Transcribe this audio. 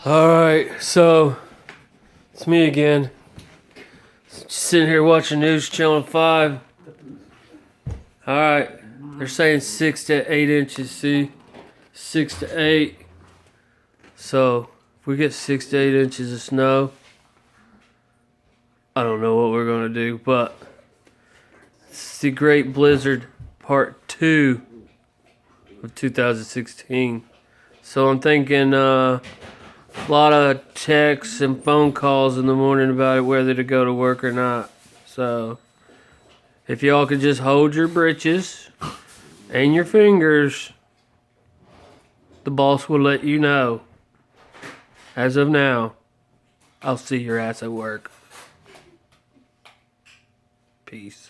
Alright, so it's me again. Just sitting here watching News Channel 5. Alright, they're saying 6 to 8 inches, see? 6 to 8. So, if we get 6 to 8 inches of snow, I don't know what we're going to do, but it's the Great Blizzard Part 2 of 2016. So I'm thinking, a lot of texts and phone calls in the morning about it, whether to go to work or not. So, if y'all could just hold your britches and your fingers, the boss will let you know. As of now, I'll see your ass at work. Peace.